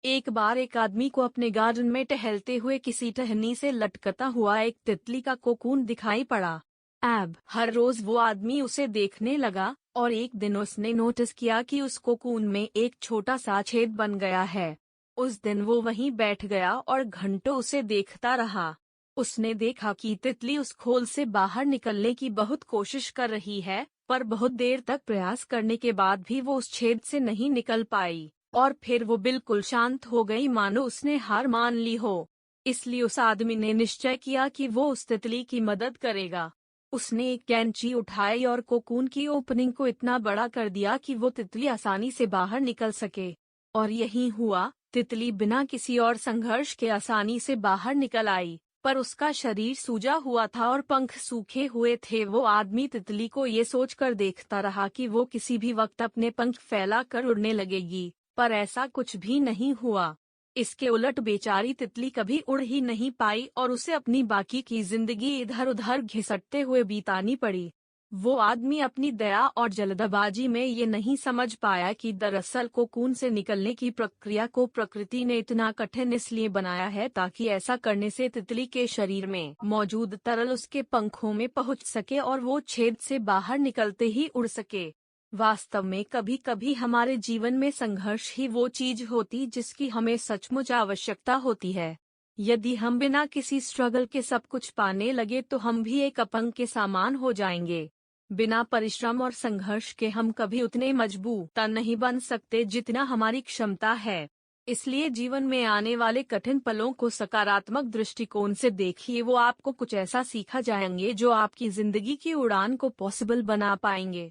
एक बार एक आदमी को अपने गार्डन में टहलते हुए किसी टहनी से लटकता हुआ एक तितली का कोकून दिखाई पड़ा। अब हर रोज वो आदमी उसे देखने लगा और एक दिन उसने नोटिस किया कि उस कोकून में एक छोटा सा छेद बन गया है। उस दिन वो वहीं बैठ गया और घंटों उसे देखता रहा। उसने देखा कि तितली उस खोल से बाहर निकलने की बहुत कोशिश कर रही है, पर बहुत देर तक प्रयास करने के बाद भी वो उस छेद से नहीं निकल पाई। और फिर वो बिल्कुल शांत हो गई, मानो उसने हार मान ली हो। इसलिए उस आदमी ने निश्चय किया कि वो उस तितली की मदद करेगा। उसने एक कैंची उठाई और कोकून की ओपनिंग को इतना बड़ा कर दिया कि वो तितली आसानी से बाहर निकल सके। और यही हुआ, तितली बिना किसी और संघर्ष के आसानी से बाहर निकल आई। पर उसका शरीर सूजा हुआ था और पंख सूखे हुए थे। वो आदमी तितली को ये सोचकर देखता रहा कि वो किसी भी वक्त अपने पंख फैला कर उड़ने लगेगी, पर ऐसा कुछ भी नहीं हुआ। इसके उलट बेचारी तितली कभी उड़ ही नहीं पाई और उसे अपनी बाकी की जिंदगी इधर उधर घिसटते हुए बितानी पड़ी। वो आदमी अपनी दया और जल्दबाजी में ये नहीं समझ पाया कि दरअसल कोकून से निकलने की प्रक्रिया को प्रकृति ने इतना कठिन इसलिए बनाया है ताकि ऐसा करने से तितली के शरीर में मौजूद तरल उसके पंखों में पहुंच सके और वो छेद से बाहर निकलते ही उड़ सके। वास्तव में कभी कभी हमारे जीवन में संघर्ष ही वो चीज होती जिसकी हमें सचमुच आवश्यकता होती है। यदि हम बिना किसी स्ट्रगल के सब कुछ पाने लगे तो हम भी एक अपंग के समान हो जाएंगे। बिना परिश्रम और संघर्ष के हम कभी उतने मजबूत नहीं बन सकते जितना हमारी क्षमता है। इसलिए जीवन में आने वाले कठिन पलों को सकारात्मक दृष्टिकोण से देखिए। वो आपको कुछ ऐसा सिखा जाएंगे जो आपकी जिंदगी की उड़ान को पॉसिबल बना पाएंगे।